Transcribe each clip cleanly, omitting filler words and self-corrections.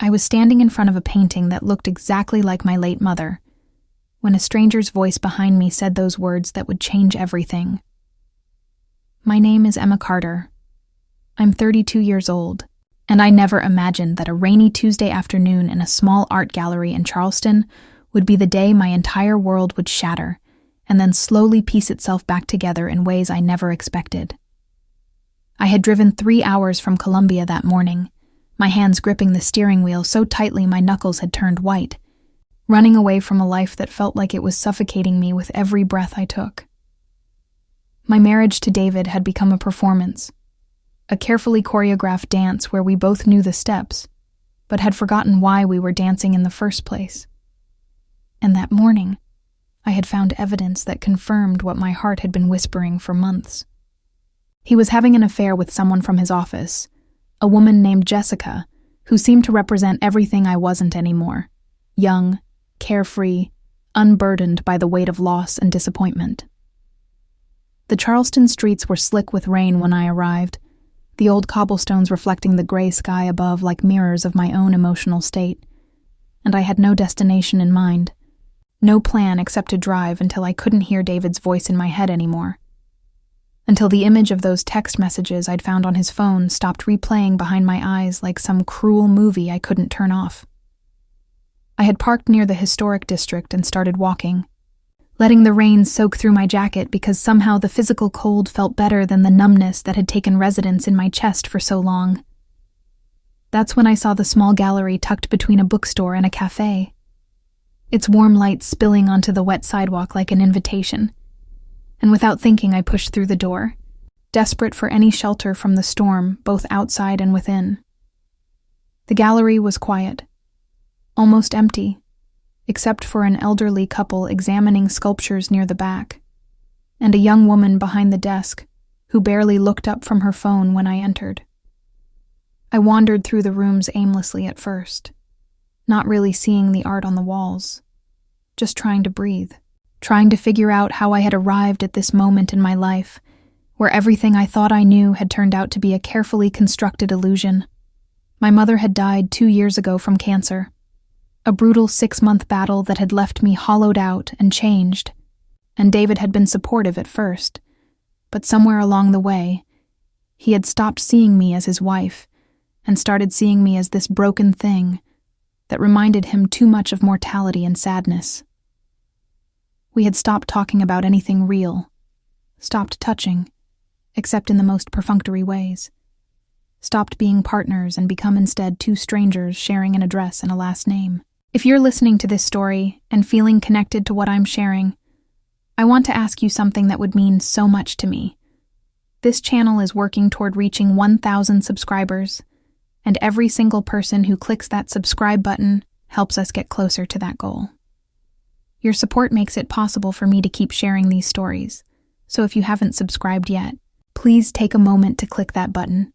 I was standing in front of a painting that looked exactly like my late mother, when a stranger's voice behind me said those words that would change everything. My name is Emma Carter. I'm 32 years old, and I never imagined that a rainy Tuesday afternoon in a small art gallery in Charleston would be the day my entire world would shatter, and then slowly piece itself back together in ways I never expected. I had driven 3 hours from Columbia that morning, my hands gripping the steering wheel so tightly my knuckles had turned white, running away from a life that felt like it was suffocating me with every breath I took. My marriage to David had become a performance, a carefully choreographed dance where we both knew the steps, but had forgotten why we were dancing in the first place. And that morning, I had found evidence that confirmed what my heart had been whispering for months. He was having an affair with someone from his office, a woman named Jessica, who seemed to represent everything I wasn't anymore: young, carefree, unburdened by the weight of loss and disappointment. The Charleston streets were slick with rain when I arrived, the old cobblestones reflecting the gray sky above like mirrors of my own emotional state, and I had no destination in mind. No plan except to drive until I couldn't hear David's voice in my head anymore. Until the image of those text messages I'd found on his phone stopped replaying behind my eyes like some cruel movie I couldn't turn off. I had parked near the historic district and started walking, letting the rain soak through my jacket because somehow the physical cold felt better than the numbness that had taken residence in my chest for so long. That's when I saw the small gallery tucked between a bookstore and a cafe, its warm light spilling onto the wet sidewalk like an invitation. And without thinking, I pushed through the door, desperate for any shelter from the storm, both outside and within. The gallery was quiet, almost empty, except for an elderly couple examining sculptures near the back, and a young woman behind the desk who barely looked up from her phone when I entered. I wandered through the rooms aimlessly at first, not really seeing the art on the walls, just trying to breathe, trying to figure out how I had arrived at this moment in my life, where everything I thought I knew had turned out to be a carefully constructed illusion. My mother had died 2 years ago from cancer, a brutal 6-month battle that had left me hollowed out and changed, and David had been supportive at first, but somewhere along the way, he had stopped seeing me as his wife and started seeing me as this broken thing that reminded him too much of mortality and sadness. We had stopped talking about anything real, stopped touching, except in the most perfunctory ways, stopped being partners and become instead two strangers sharing an address and a last name. If you're listening to this story and feeling connected to what I'm sharing, I want to ask you something that would mean so much to me. This channel is working toward reaching 1,000 subscribers, and every single person who clicks that subscribe button helps us get closer to that goal. Your support makes it possible for me to keep sharing these stories, so if you haven't subscribed yet, please take a moment to click that button.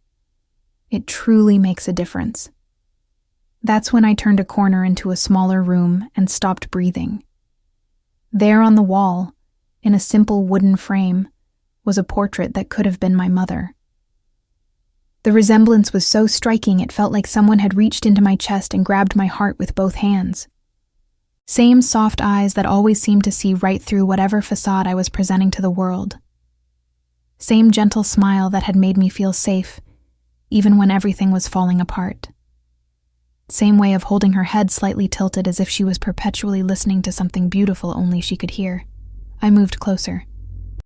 It truly makes a difference. That's when I turned a corner into a smaller room and stopped breathing. There on the wall, in a simple wooden frame, was a portrait that could have been my mother. The resemblance was so striking it felt like someone had reached into my chest and grabbed my heart with both hands. Same soft eyes that always seemed to see right through whatever facade I was presenting to the world. Same gentle smile that had made me feel safe, even when everything was falling apart. Same way of holding her head slightly tilted as if she was perpetually listening to something beautiful only she could hear. I moved closer,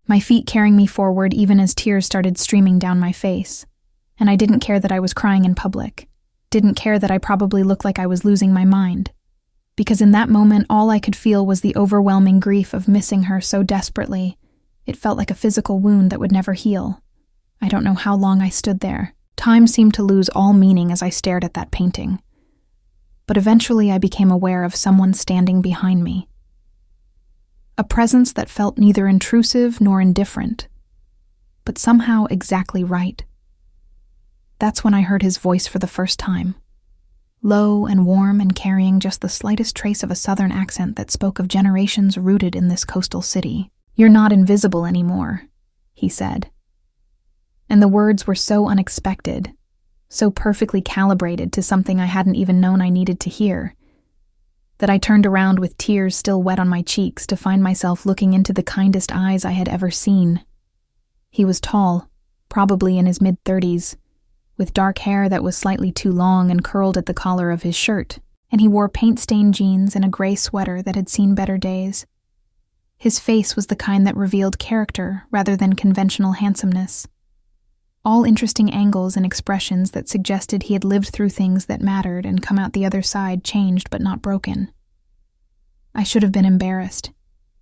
my feet carrying me forward even as tears started streaming down my face. And I didn't care that I was crying in public, didn't care that I probably looked like I was losing my mind, because in that moment all I could feel was the overwhelming grief of missing her so desperately. It felt like a physical wound that would never heal. I don't know how long I stood there. Time seemed to lose all meaning as I stared at that painting. But eventually I became aware of someone standing behind me. A presence that felt neither intrusive nor indifferent, but somehow exactly right. That's when I heard his voice for the first time. Low and warm and carrying just the slightest trace of a southern accent that spoke of generations rooted in this coastal city. "You're not invisible anymore," he said. And the words were so unexpected, so perfectly calibrated to something I hadn't even known I needed to hear, that I turned around with tears still wet on my cheeks to find myself looking into the kindest eyes I had ever seen. He was tall, probably in his mid-30s, with dark hair that was slightly too long and curled at the collar of his shirt, and he wore paint-stained jeans and a gray sweater that had seen better days. His face was the kind that revealed character rather than conventional handsomeness. All interesting angles and expressions that suggested he had lived through things that mattered and come out the other side changed but not broken. I should have been embarrassed,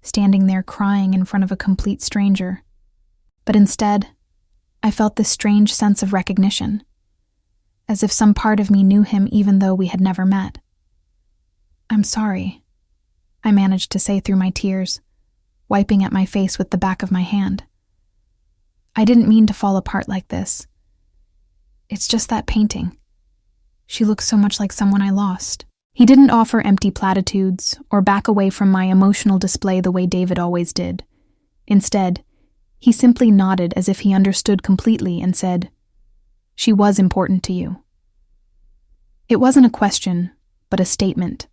standing there crying in front of a complete stranger. But instead, I felt this strange sense of recognition, as if some part of me knew him even though we had never met. "I'm sorry," I managed to say through my tears, wiping at my face with the back of my hand. "I didn't mean to fall apart like this. It's just that painting. She looks so much like someone I lost." He didn't offer empty platitudes or back away from my emotional display the way David always did. Instead, he simply nodded as if he understood completely and said, "She was important to you." It wasn't a question, but a statement,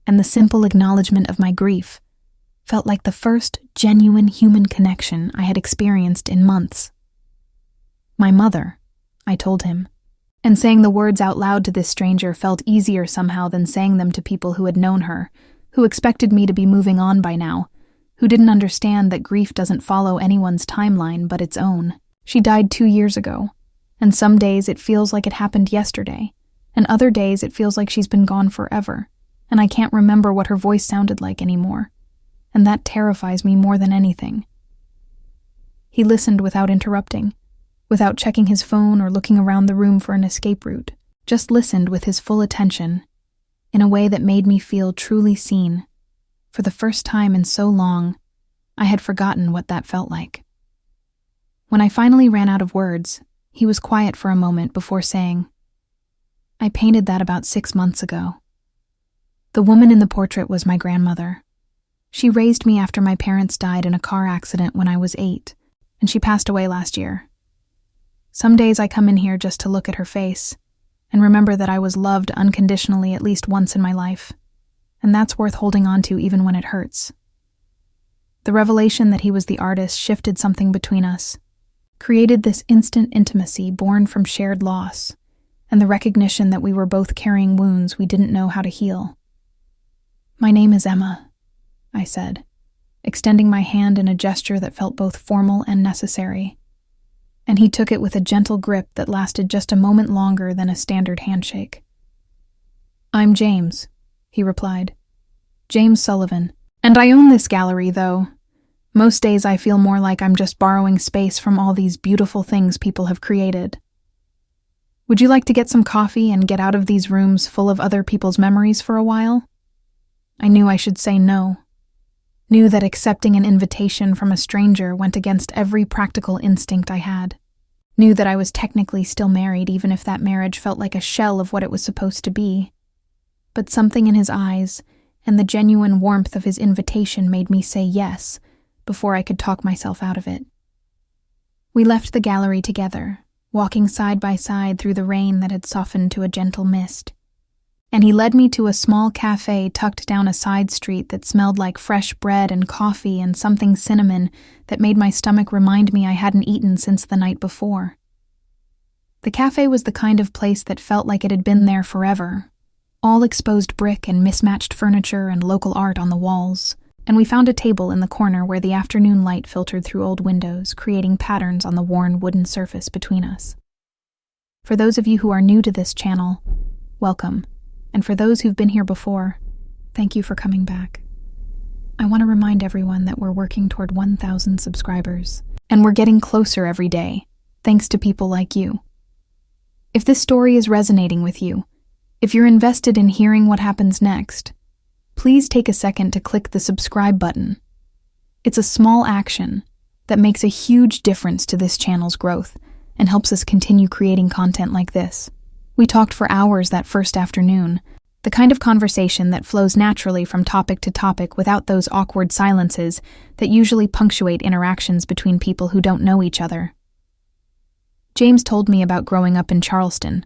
and the simple acknowledgement of my grief felt like the first genuine human connection I had experienced in months. "My mother," I told him, and saying the words out loud to this stranger felt easier somehow than saying them to people who had known her, who expected me to be moving on by now, who didn't understand that grief doesn't follow anyone's timeline but its own. She died 2 years ago, and some days it feels like it happened yesterday, and other days it feels like she's been gone forever, and I can't remember what her voice sounded like anymore, and that terrifies me more than anything. He listened without interrupting, without checking his phone or looking around the room for an escape route, just listened with his full attention, in a way that made me feel truly seen. For the first time in so long, I had forgotten what that felt like. When I finally ran out of words, he was quiet for a moment before saying, "I painted that about 6 months ago. The woman in the portrait was my grandmother. She raised me after my parents died in a car accident when I was 8, and she passed away last year. Some days I come in here just to look at her face and remember that I was loved unconditionally at least once in my life, and that's worth holding on to even when it hurts." The revelation that he was the artist shifted something between us, created this instant intimacy born from shared loss, and the recognition that we were both carrying wounds we didn't know how to heal. "My name is Emma," I said, extending my hand in a gesture that felt both formal and necessary, and he took it with a gentle grip that lasted just a moment longer than a standard handshake. "I'm James," he replied. "James Sullivan. And I own this gallery, though. Most days I feel more like I'm just borrowing space from all these beautiful things people have created. Would you like to get some coffee and get out of these rooms full of other people's memories for a while?" I knew I should say no. Knew that accepting an invitation from a stranger went against every practical instinct I had. Knew that I was technically still married even if that marriage felt like a shell of what it was supposed to be. But something in his eyes and the genuine warmth of his invitation made me say yes before I could talk myself out of it. We left the gallery together, walking side by side through the rain that had softened to a gentle mist, and he led me to a small cafe tucked down a side street that smelled like fresh bread and coffee and something cinnamon that made my stomach remind me I hadn't eaten since the night before. The cafe was the kind of place that felt like it had been there forever, all exposed brick and mismatched furniture and local art on the walls, and we found a table in the corner where the afternoon light filtered through old windows, creating patterns on the worn wooden surface between us. For those of you who are new to this channel, welcome. And for those who've been here before, thank you for coming back. I want to remind everyone that we're working toward 1,000 subscribers, and we're getting closer every day, thanks to people like you. If this story is resonating with you, if you're invested in hearing what happens next, please take a second to click the subscribe button. It's a small action that makes a huge difference to this channel's growth and helps us continue creating content like this. We talked for hours that first afternoon, the kind of conversation that flows naturally from topic to topic without those awkward silences that usually punctuate interactions between people who don't know each other. James told me about growing up in Charleston,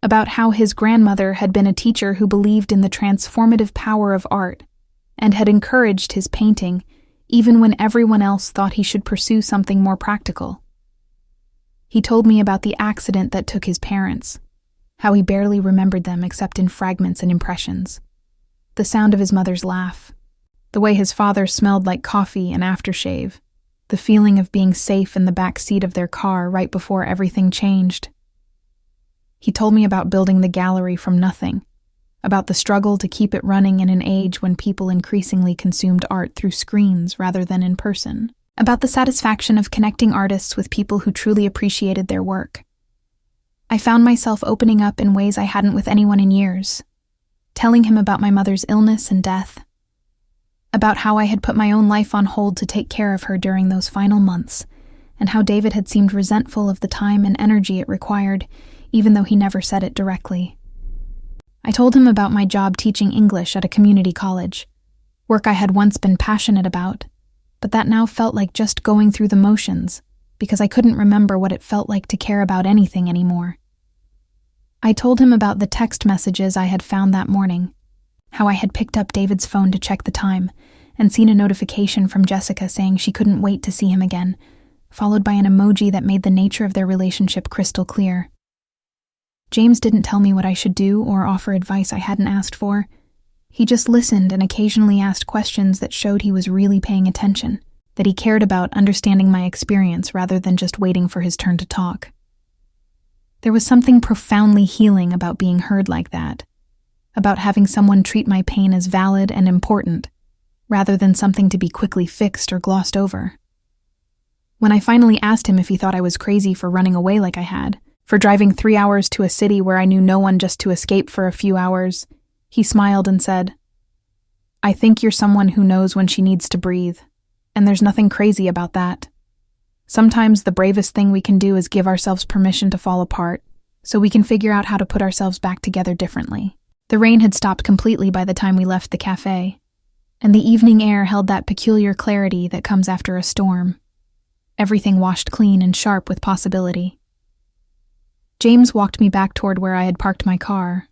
about how his grandmother had been a teacher who believed in the transformative power of art and had encouraged his painting even when everyone else thought he should pursue something more practical. He told me about the accident that took his parents, how he barely remembered them except in fragments and impressions, the sound of his mother's laugh, the way his father smelled like coffee and aftershave, the feeling of being safe in the back seat of their car right before everything changed. He told me about building the gallery from nothing, about the struggle to keep it running in an age when people increasingly consumed art through screens rather than in person, about the satisfaction of connecting artists with people who truly appreciated their work. I found myself opening up in ways I hadn't with anyone in years, telling him about my mother's illness and death, about how I had put my own life on hold to take care of her during those final months, and how David had seemed resentful of the time and energy it required, even though he never said it directly. I told him about my job teaching English at a community college, work I had once been passionate about, but that now felt like just going through the motions, because I couldn't remember what it felt like to care about anything anymore. I told him about the text messages I had found that morning, how I had picked up David's phone to check the time and seen a notification from Jessica saying she couldn't wait to see him again, followed by an emoji that made the nature of their relationship crystal clear. James didn't tell me what I should do or offer advice I hadn't asked for. He just listened and occasionally asked questions that showed he was really paying attention, that he cared about understanding my experience rather than just waiting for his turn to talk. There was something profoundly healing about being heard like that, about having someone treat my pain as valid and important, rather than something to be quickly fixed or glossed over. When I finally asked him if he thought I was crazy for running away like I had, for driving 3 hours to a city where I knew no one just to escape for a few hours, he smiled and said, "I think you're someone who knows when she needs to breathe, and there's nothing crazy about that. Sometimes the bravest thing we can do is give ourselves permission to fall apart, so we can figure out how to put ourselves back together differently." The rain had stopped completely by the time we left the cafe, and the evening air held that peculiar clarity that comes after a storm. Everything washed clean and sharp with possibility. James walked me back toward where I had parked my car,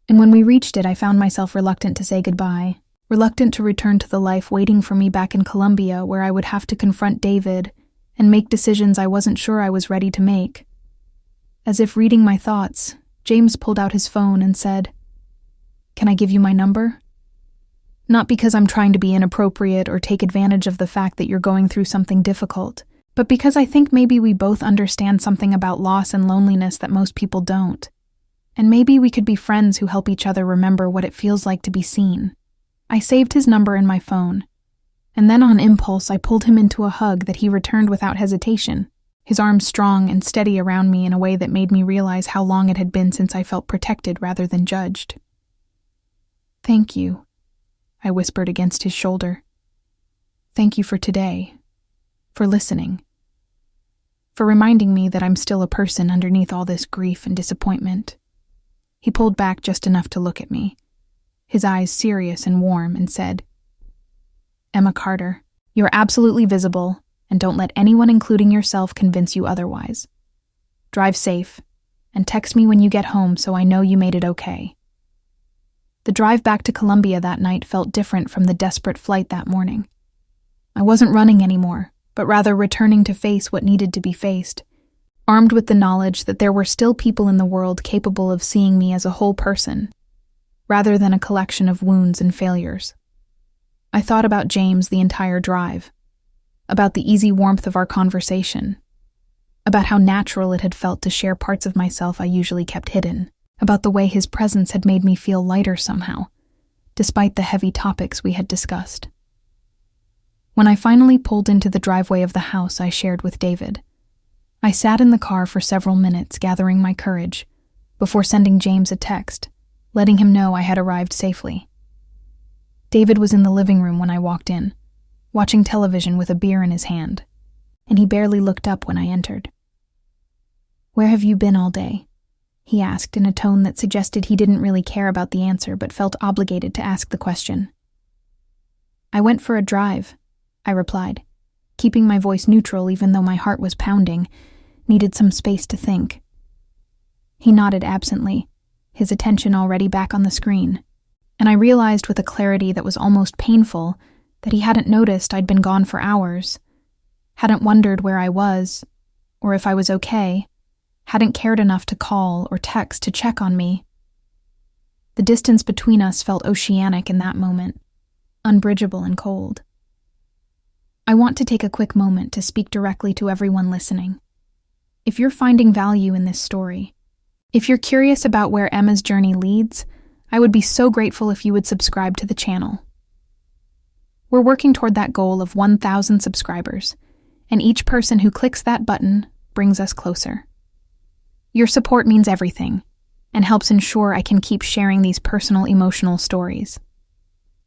and when we reached it I found myself reluctant to say goodbye, reluctant to return to the life waiting for me back in Columbia where I would have to confront David and make decisions I wasn't sure I was ready to make. As if reading my thoughts, James pulled out his phone and said, "Can I give you my number? Not because I'm trying to be inappropriate or take advantage of the fact that you're going through something difficult, but because I think maybe we both understand something about loss and loneliness that most people don't. And maybe we could be friends who help each other remember what it feels like to be seen." I saved his number in my phone, and then on impulse I pulled him into a hug that he returned without hesitation, his arms strong and steady around me in a way that made me realize how long it had been since I felt protected rather than judged. "Thank you," I whispered against his shoulder. "Thank you for today, for listening, for reminding me that I'm still a person underneath all this grief and disappointment." He pulled back just enough to look at me, his eyes serious and warm, and said, "Emma Carter, you're absolutely visible, and don't let anyone, including yourself, convince you otherwise. Drive safe, and text me when you get home so I know you made it okay." The drive back to Columbia that night felt different from the desperate flight that morning. I wasn't running anymore, but rather returning to face what needed to be faced, armed with the knowledge that there were still people in the world capable of seeing me as a whole person, rather than a collection of wounds and failures. I thought about James the entire drive, about the easy warmth of our conversation, about how natural it had felt to share parts of myself I usually kept hidden, about the way his presence had made me feel lighter somehow, despite the heavy topics we had discussed. When I finally pulled into the driveway of the house I shared with David, I sat in the car for several minutes gathering my courage before sending James a text, letting him know I had arrived safely. David was in the living room when I walked in, watching television with a beer in his hand, and he barely looked up when I entered. "Where have you been all day?" he asked in a tone that suggested he didn't really care about the answer but felt obligated to ask the question. "I went for a drive," I replied, keeping my voice neutral even though my heart was pounding, needed some space to think. He nodded absently, his attention already back on the screen, and I realized with a clarity that was almost painful that he hadn't noticed I'd been gone for hours, hadn't wondered where I was, or if I was okay, hadn't cared enough to call or text to check on me. The distance between us felt oceanic in that moment, unbridgeable and cold. I want to take a quick moment to speak directly to everyone listening. If you're finding value in this story, if you're curious about where Emma's journey leads, I would be so grateful if you would subscribe to the channel. We're working toward that goal of 1,000 subscribers, and each person who clicks that button brings us closer. Your support means everything, and helps ensure I can keep sharing these personal, emotional stories.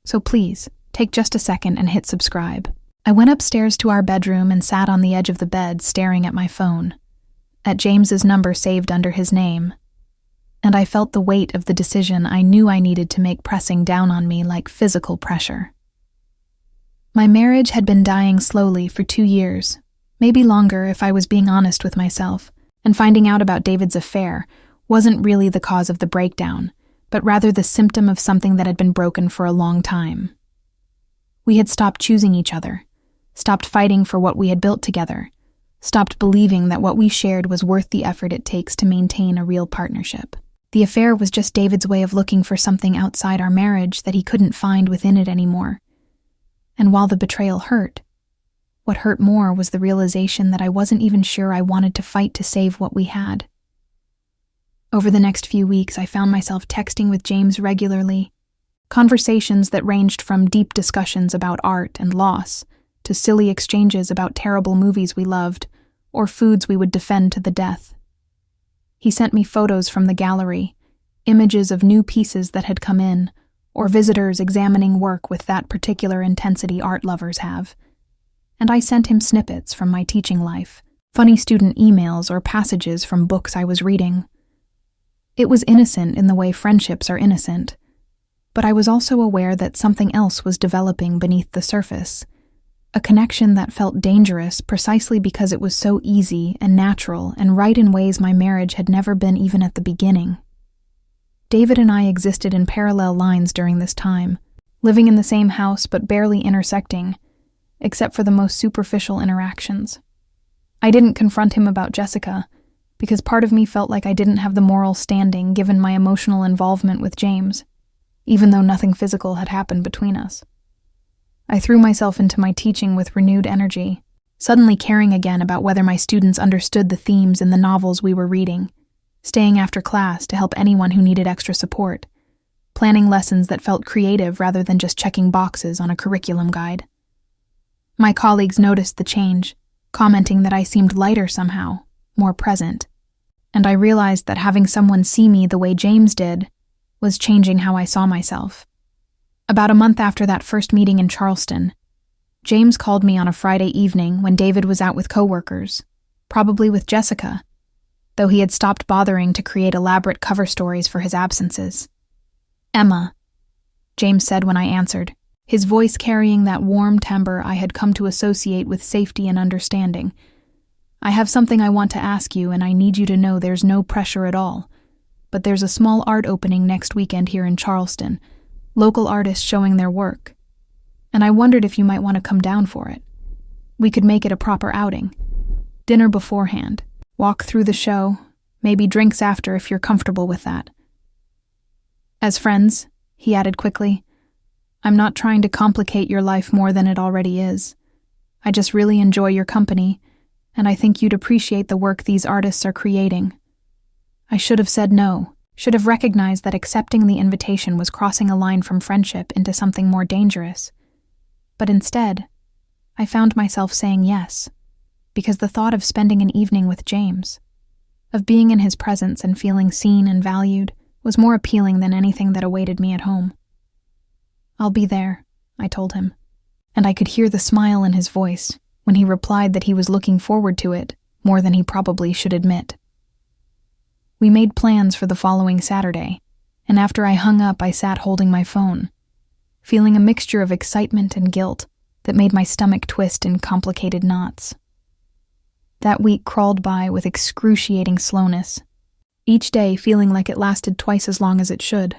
So please, take just a second and hit subscribe. I went upstairs to our bedroom and sat on the edge of the bed staring at my phone, at James's number saved under his name, and I felt the weight of the decision I knew I needed to make pressing down on me like physical pressure. My marriage had been dying slowly for 2 years, maybe longer if I was being honest with myself, and finding out about David's affair wasn't really the cause of the breakdown, but rather the symptom of something that had been broken for a long time. We had stopped choosing each other, stopped fighting for what we had built together, stopped believing that what we shared was worth the effort it takes to maintain a real partnership. The affair was just David's way of looking for something outside our marriage that he couldn't find within it anymore. And while the betrayal hurt, what hurt more was the realization that I wasn't even sure I wanted to fight to save what we had. Over the next few weeks, I found myself texting with James regularly, conversations that ranged from deep discussions about art and loss to silly exchanges about terrible movies we loved or foods we would defend to the death. He sent me photos from the gallery, images of new pieces that had come in, or visitors examining work with that particular intensity art lovers have. And I sent him snippets from my teaching life, funny student emails or passages from books I was reading. It was innocent in the way friendships are innocent, but I was also aware that something else was developing beneath the surface, a connection that felt dangerous precisely because it was so easy and natural and right in ways my marriage had never been even at the beginning. David and I existed in parallel lines during this time, living in the same house but barely intersecting, except for the most superficial interactions. I didn't confront him about Jessica, because part of me felt like I didn't have the moral standing given my emotional involvement with James, even though nothing physical had happened between us. I threw myself into my teaching with renewed energy, suddenly caring again about whether my students understood the themes in the novels we were reading, staying after class to help anyone who needed extra support, planning lessons that felt creative rather than just checking boxes on a curriculum guide. My colleagues noticed the change, commenting that I seemed lighter somehow, more present, and I realized that having someone see me the way James did was changing how I saw myself. About a month after that first meeting in Charleston, James called me on a Friday evening when David was out with coworkers, probably with Jessica, though he had stopped bothering to create elaborate cover stories for his absences. "Emma," James said when I answered, his voice carrying that warm timbre I had come to associate with safety and understanding. "I have something I want to ask you, and I need you to know there's no pressure at all. But there's a small art opening next weekend here in Charleston, local artists showing their work. And I wondered if you might want to come down for it. We could make it a proper outing. Dinner beforehand, walk through the show, maybe drinks after if you're comfortable with that." "As friends," he added quickly, "I'm not trying to complicate your life more than it already is. I just really enjoy your company, and I think you'd appreciate the work these artists are creating." I should have said no, should have recognized that accepting the invitation was crossing a line from friendship into something more dangerous. But instead, I found myself saying yes, because the thought of spending an evening with James, of being in his presence and feeling seen and valued, was more appealing than anything that awaited me at home. "I'll be there," I told him, and I could hear the smile in his voice when he replied that he was looking forward to it more than he probably should admit. We made plans for the following Saturday, and after I hung up, I sat holding my phone, feeling a mixture of excitement and guilt that made my stomach twist in complicated knots. That week crawled by with excruciating slowness. each day feeling like it lasted twice as long as it should.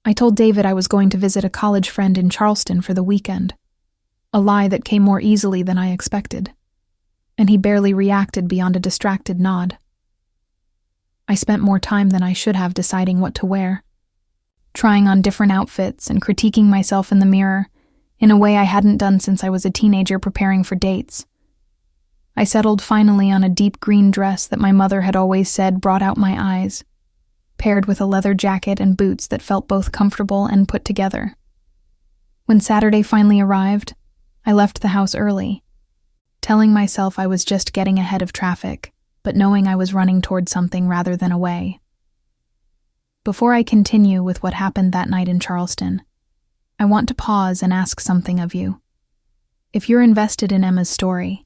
I told David I was going to visit a college friend in Charleston for the weekend, a lie that came more easily than I expected, and he barely reacted beyond a distracted nod. I spent more time than I should have deciding what to wear, trying on different outfits and critiquing myself in the mirror in a way I hadn't done since I was a teenager preparing for dates. I settled finally on a deep green dress that my mother had always said brought out my eyes, paired with a leather jacket and boots that felt both comfortable and put together. When Saturday finally arrived, I left the house early, telling myself I was just getting ahead of traffic, but knowing I was running toward something rather than away. Before I continue with what happened that night in Charleston, I want to pause and ask something of you. If you're invested in Emma's story,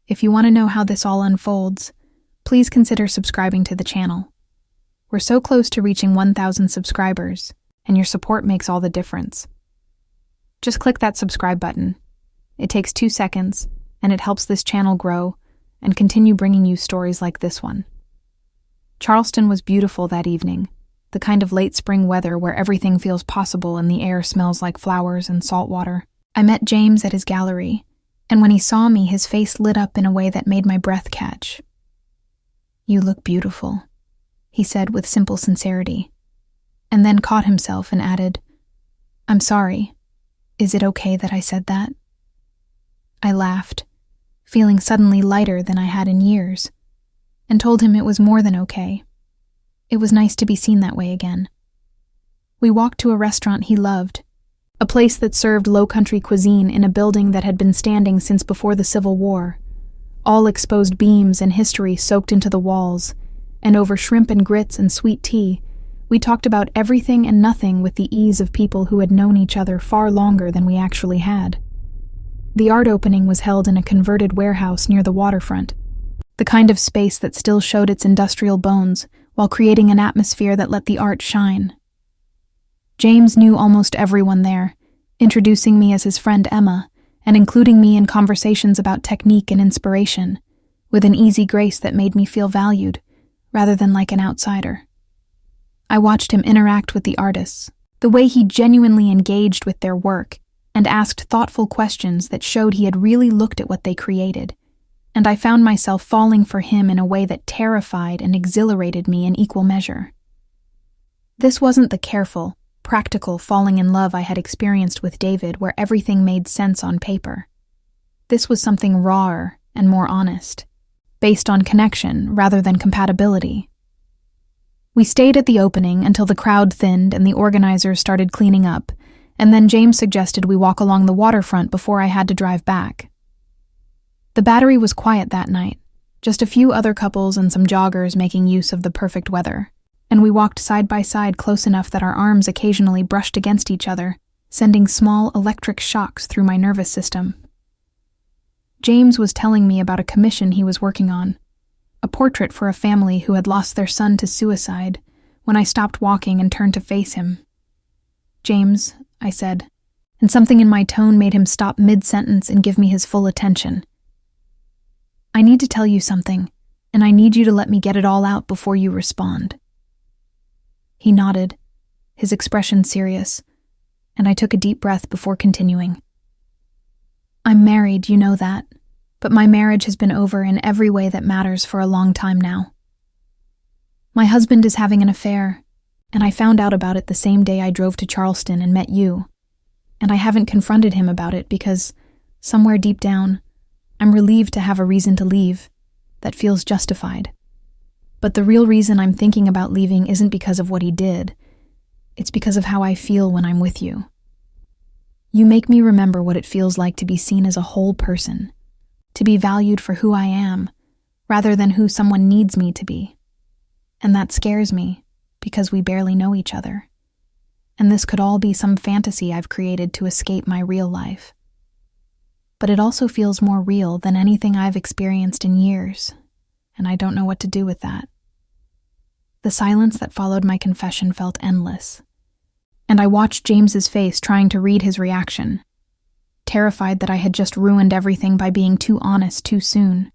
if you want to know how this all unfolds, please consider subscribing to the channel. We're so close to reaching 1,000 subscribers, and your support makes all the difference. Just click that subscribe button. It takes 2 seconds, and it helps this channel grow and continue bringing you stories like this one. Charleston was beautiful that evening, the kind of late spring weather where everything feels possible and the air smells like flowers and salt water. I met James at his gallery, and when he saw me, his face lit up in a way that made my breath catch. "You look beautiful," he said with simple sincerity, and then caught himself and added, "I'm sorry. Is it okay that I said that?" I laughed, feeling suddenly lighter than I had in years, and told him it was more than okay. It was nice to be seen that way again. We walked to a restaurant he loved, a place that served low-country cuisine in a building that had been standing since before the Civil War, all exposed beams and history soaked into the walls, and over shrimp and grits and sweet tea, we talked about everything and nothing with the ease of people who had known each other far longer than we actually had. The art opening was held in a converted warehouse near the waterfront, the kind of space that still showed its industrial bones while creating an atmosphere that let the art shine. James knew almost everyone there, introducing me as his friend Emma and including me in conversations about technique and inspiration, with an easy grace that made me feel valued, rather than like an outsider. I watched him interact with the artists, the way he genuinely engaged with their work and asked thoughtful questions that showed he had really looked at what they created, and I found myself falling for him in a way that terrified and exhilarated me in equal measure. This wasn't the careful, practical falling in love I had experienced with David where everything made sense on paper. This was something rawer and more honest, based on connection rather than compatibility. We stayed at the opening until the crowd thinned and the organizers started cleaning up, and then James suggested we walk along the waterfront before I had to drive back. The Battery was quiet that night, just a few other couples and some joggers making use of the perfect weather, and we walked side by side close enough that our arms occasionally brushed against each other, sending small electric shocks through my nervous system. James was telling me about a commission he was working on, a portrait for a family who had lost their son to suicide, when I stopped walking and turned to face him. "James," I said, and something in my tone made him stop mid-sentence and give me his full attention. "I need to tell you something, and I need you to let me get it all out before you respond." He nodded, his expression serious, and I took a deep breath before continuing. "I'm married, you know that, but my marriage has been over in every way that matters for a long time now. My husband is having an affair, and I found out about it the same day I drove to Charleston and met you, and I haven't confronted him about it because, somewhere deep down, I'm relieved to have a reason to leave that feels justified. But the real reason I'm thinking about leaving isn't because of what he did. It's because of how I feel when I'm with you. You make me remember what it feels like to be seen as a whole person, to be valued for who I am, rather than who someone needs me to be. And that scares me, because we barely know each other. And this could all be some fantasy I've created to escape my real life. But it also feels more real than anything I've experienced in years, and I don't know what to do with that. The silence that followed my confession felt endless, and I watched James's face trying to read his reaction, terrified that I had just ruined everything by being too honest too soon.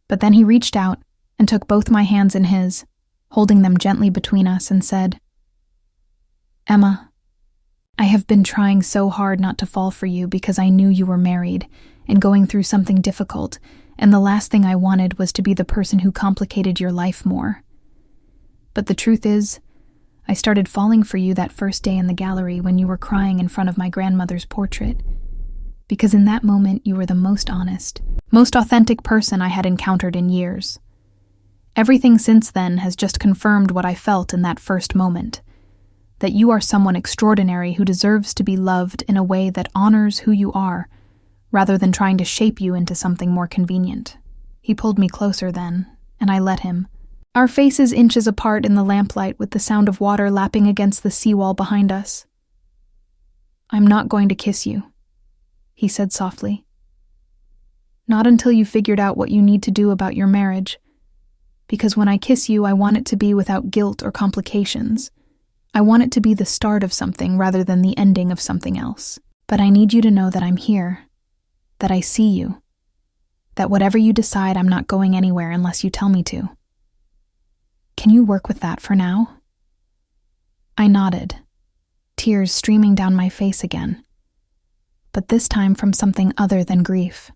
But then he reached out and took both my hands in his, holding them gently between us, and said, "Emma, I have been trying so hard not to fall for you because I knew you were married and going through something difficult, and the last thing I wanted was to be the person who complicated your life more. But the truth is, I started falling for you that first day in the gallery when you were crying in front of my grandmother's portrait, because in that moment you were the most honest, most authentic person I had encountered in years. Everything since then has just confirmed what I felt in that first moment, that you are someone extraordinary who deserves to be loved in a way that honors who you are, rather than trying to shape you into something more convenient." He pulled me closer then, and I let him. Our faces inches apart in the lamplight with the sound of water lapping against the seawall behind us. "I'm not going to kiss you," he said softly. "Not until you've figured out what you need to do about your marriage. Because when I kiss you, I want it to be without guilt or complications. I want it to be the start of something rather than the ending of something else. But I need you to know that I'm here, that I see you, that whatever you decide, I'm not going anywhere unless you tell me to. Can you work with that for now?" I nodded, tears streaming down my face again, but this time from something other than grief.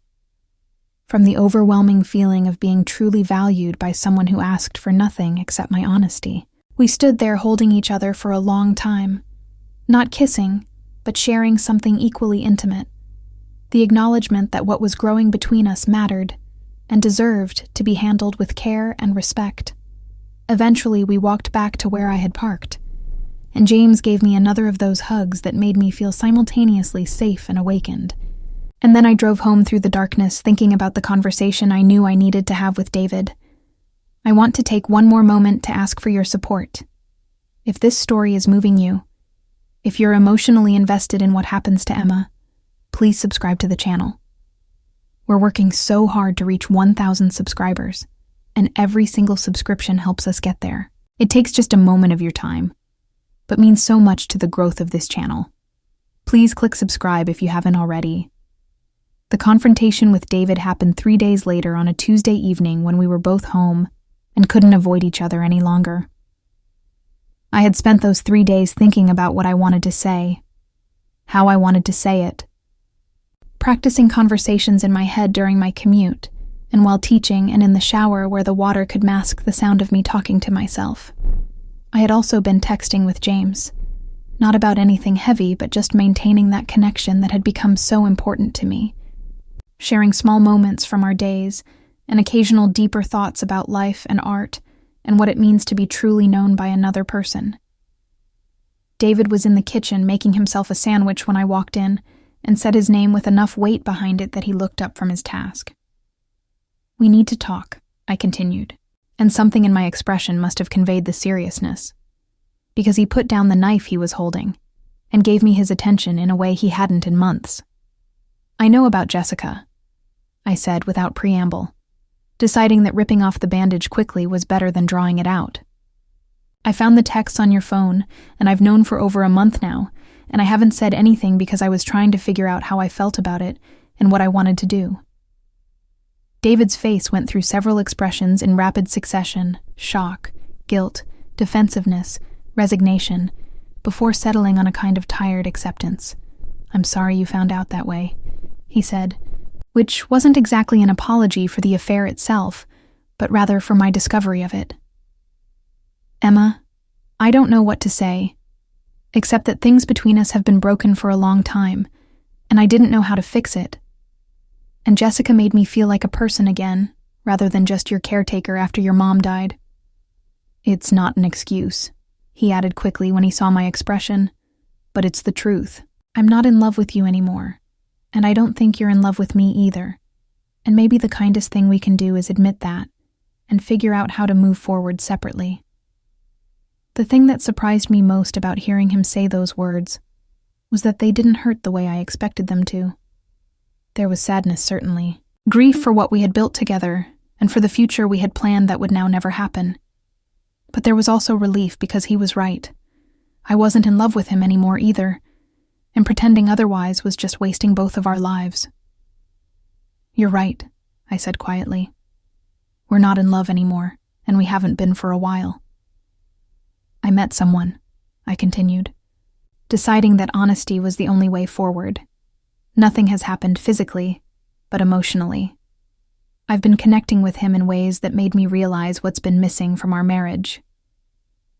From the overwhelming feeling of being truly valued by someone who asked for nothing except my honesty. We stood there holding each other for a long time, not kissing, but sharing something equally intimate. The acknowledgement that what was growing between us mattered and deserved to be handled with care and respect. Eventually, we walked back to where I had parked, and James gave me another of those hugs that made me feel simultaneously safe and awakened. And then I drove home through the darkness, thinking about the conversation I knew I needed to have with David. I want to take one more moment to ask for your support. If this story is moving you, if you're emotionally invested in what happens to Emma, please subscribe to the channel. We're working so hard to reach 1,000 subscribers, and every single subscription helps us get there. It takes just a moment of your time, but means so much to the growth of this channel. Please click subscribe if you haven't already. The confrontation with David happened 3 days later on a Tuesday evening when we were both home and couldn't avoid each other any longer. I had spent those 3 days thinking about what I wanted to say, how I wanted to say it, practicing conversations in my head during my commute, and while teaching and in the shower where the water could mask the sound of me talking to myself. I had also been texting with James, not about anything heavy, but just maintaining that connection that had become so important to me, sharing small moments from our days and occasional deeper thoughts about life and art and what it means to be truly known by another person. David was in the kitchen making himself a sandwich when I walked in and said his name with enough weight behind it that he looked up from his task. "We need to talk," I continued, and something in my expression must have conveyed the seriousness, because he put down the knife he was holding and gave me his attention in a way he hadn't in months. "I know about Jessica," I said without preamble, deciding that ripping off the bandage quickly was better than drawing it out. "I found the texts on your phone, and I've known for over a month now, and I haven't said anything because I was trying to figure out how I felt about it and what I wanted to do." David's face went through several expressions in rapid succession: shock, guilt, defensiveness, resignation, before settling on a kind of tired acceptance. "I'm sorry you found out that way," he said, which wasn't exactly an apology for the affair itself, but rather for my discovery of it. "Emma, I don't know what to say, except that things between us have been broken for a long time, and I didn't know how to fix it. And Jessica made me feel like a person again, rather than just your caretaker after your mom died." "It's not an excuse," he added quickly when he saw my expression, "but it's the truth. I'm not in love with you anymore, and I don't think you're in love with me either. And maybe the kindest thing we can do is admit that, and figure out how to move forward separately." The thing that surprised me most about hearing him say those words was that they didn't hurt the way I expected them to. There was sadness, certainly, grief for what we had built together, and for the future we had planned that would now never happen. But there was also relief because he was right. I wasn't in love with him anymore either, and pretending otherwise was just wasting both of our lives. "You're right," I said quietly. We're not in love anymore, and we haven't been for a while. I met someone, I continued, deciding that honesty was the only way forward. Nothing has happened physically, but emotionally. I've been connecting with him in ways that made me realize what's been missing from our marriage.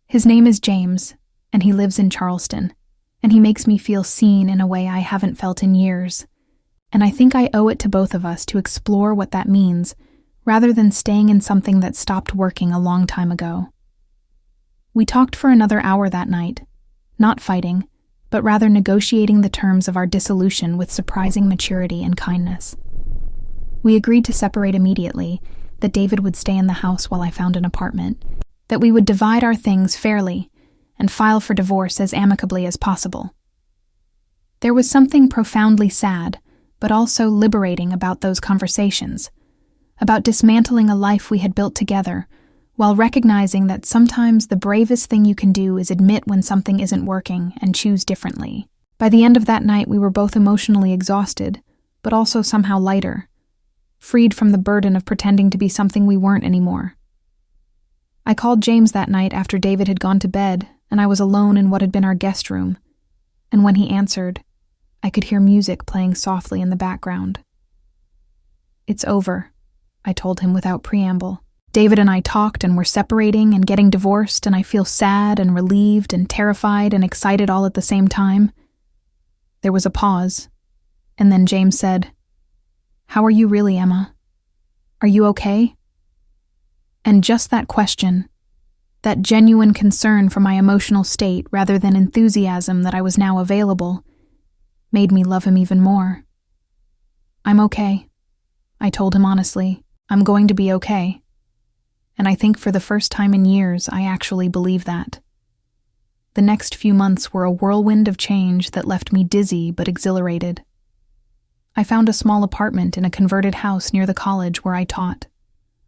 His name is James, and he lives in Charleston, and he makes me feel seen in a way I haven't felt in years. And I think I owe it to both of us to explore what that means, rather than staying in something that stopped working a long time ago. We talked for another hour that night, not fighting, but rather negotiating the terms of our dissolution with surprising maturity and kindness. We agreed to separate immediately, that David would stay in the house while I found an apartment, that we would divide our things fairly, and file for divorce as amicably as possible. There was something profoundly sad, but also liberating about those conversations, about dismantling a life we had built together, while recognizing that sometimes the bravest thing you can do is admit when something isn't working and choose differently. By the end of that night, we were both emotionally exhausted, but also somehow lighter, freed from the burden of pretending to be something we weren't anymore. I called James that night after David had gone to bed, and I was alone in what had been our guest room, and when he answered, I could hear music playing softly in the background. "It's over," I told him without preamble. "David and I talked, and we're separating and getting divorced, and I feel sad and relieved and terrified and excited all at the same time." There was a pause, and then James said, "How are you really, Emma? Are you okay?" And just that question, that genuine concern for my emotional state rather than enthusiasm that I was now available, made me love him even more. "I'm okay," I told him honestly. "I'm going to be okay." And I think for the first time in years, I actually believe that. The next few months were a whirlwind of change that left me dizzy but exhilarated. I found a small apartment in a converted house near the college where I taught.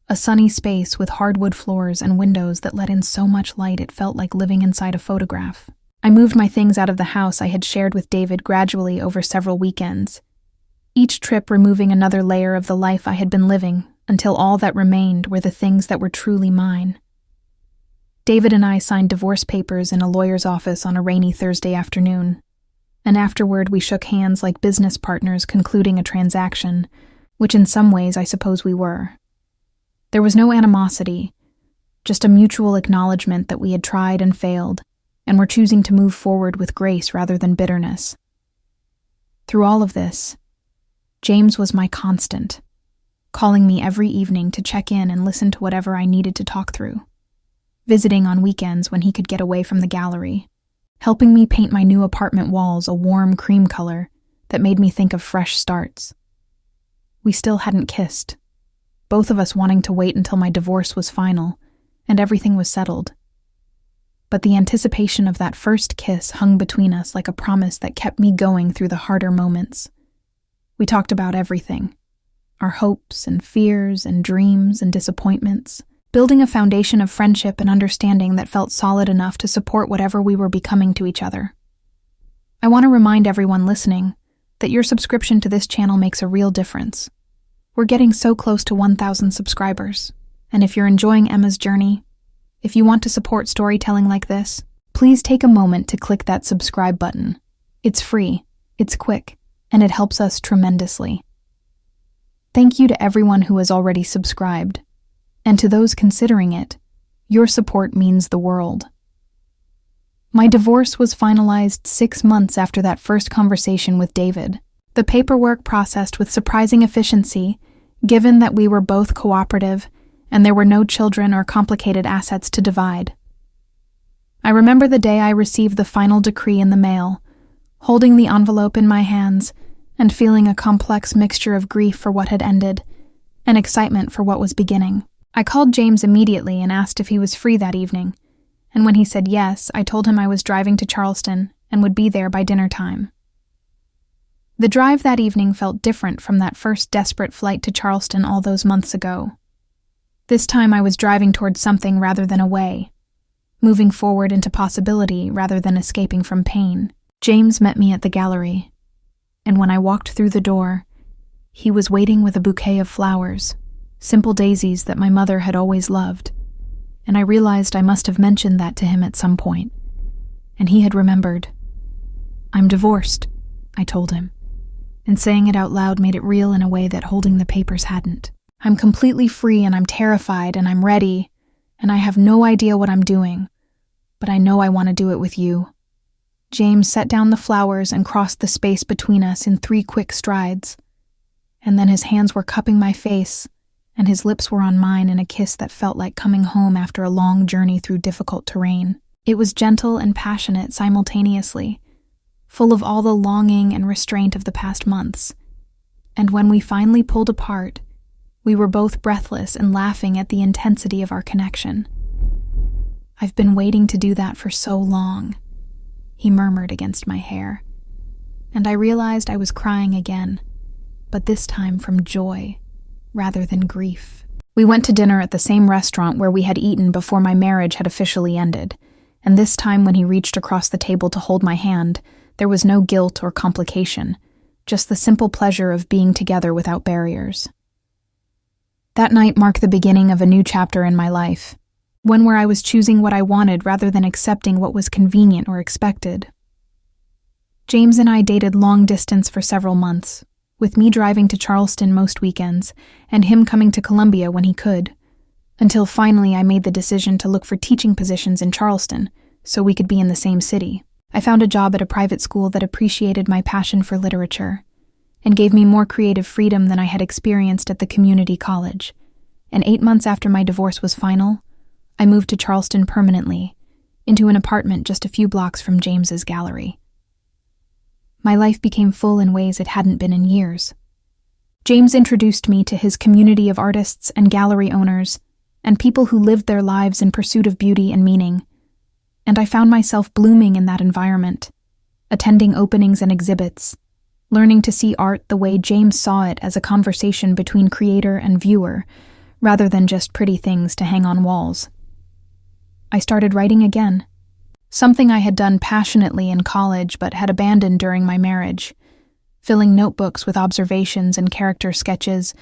A sunny space with hardwood floors and windows that let in so much light it felt like living inside a photograph. I moved my things out of the house I had shared with David gradually over several weekends, each trip removing another layer of the life I had been living until all that remained were the things that were truly mine. David and I signed divorce papers in a lawyer's office on a rainy Thursday afternoon, and afterward we shook hands like business partners concluding a transaction, which in some ways I suppose we were. There was no animosity, just a mutual acknowledgement that we had tried and failed, and were choosing to move forward with grace rather than bitterness. Through all of this, James was my constant, calling me every evening to check in and listen to whatever I needed to talk through, visiting on weekends when he could get away from the gallery, helping me paint my new apartment walls a warm cream color that made me think of fresh starts. We still hadn't kissed, both of us wanting to wait until my divorce was final and everything was settled. But the anticipation of that first kiss hung between us like a promise that kept me going through the harder moments. We talked about everything, our hopes and fears and dreams and disappointments, building a foundation of friendship and understanding that felt solid enough to support whatever we were becoming to each other. I want to remind everyone listening that your subscription to this channel makes a real difference. We're getting so close to 1,000 subscribers, and if you're enjoying Emma's journey, if you want to support storytelling like this, please take a moment to click that subscribe button. It's free, it's quick, and it helps us tremendously. Thank you to everyone who has already subscribed, and to those considering it, your support means the world. My divorce was finalized 6 months after that first conversation with David. The paperwork processed with surprising efficiency, given that we were both cooperative and there were no children or complicated assets to divide. I remember the day I received the final decree in the mail, holding the envelope in my hands and feeling a complex mixture of grief for what had ended and excitement for what was beginning. I called James immediately and asked if he was free that evening, and when he said yes, I told him I was driving to Charleston and would be there by dinner time. The drive that evening felt different from that first desperate flight to Charleston all those months ago. This time I was driving towards something rather than away, moving forward into possibility rather than escaping from pain. James met me at the gallery, and when I walked through the door, he was waiting with a bouquet of flowers, simple daisies that my mother had always loved, and I realized I must have mentioned that to him at some point, and he had remembered. "I'm divorced," I told him, and saying it out loud made it real in a way that holding the papers hadn't. "I'm completely free, and I'm terrified, and I'm ready, and I have no idea what I'm doing, but I know I want to do it with you." James set down the flowers and crossed the space between us in 3 quick strides, and then his hands were cupping my face, and his lips were on mine in a kiss that felt like coming home after a long journey through difficult terrain. It was gentle and passionate simultaneously, full of all the longing and restraint of the past months. And when we finally pulled apart, we were both breathless and laughing at the intensity of our connection. "I've been waiting to do that for so long," he murmured against my hair, and I realized I was crying again, but this time from joy rather than grief. We went to dinner at the same restaurant where we had eaten before my marriage had officially ended, and this time when he reached across the table to hold my hand, there was no guilt or complication, just the simple pleasure of being together without barriers. That night marked the beginning of a new chapter in my life, one where I was choosing what I wanted rather than accepting what was convenient or expected. James and I dated long distance for several months, with me driving to Charleston most weekends and him coming to Columbia when he could, until finally I made the decision to look for teaching positions in Charleston so we could be in the same city. I found a job at a private school that appreciated my passion for literature and gave me more creative freedom than I had experienced at the community college. And 8 months after my divorce was final, I moved to Charleston permanently, into an apartment just a few blocks from James's gallery. My life became full in ways it hadn't been in years. James introduced me to his community of artists and gallery owners, and people who lived their lives in pursuit of beauty and meaning, and I found myself blooming in that environment, attending openings and exhibits, learning to see art the way James saw it as a conversation between creator and viewer, rather than just pretty things to hang on walls. I started writing again, something I had done passionately in college but had abandoned during my marriage, filling notebooks with observations and character sketches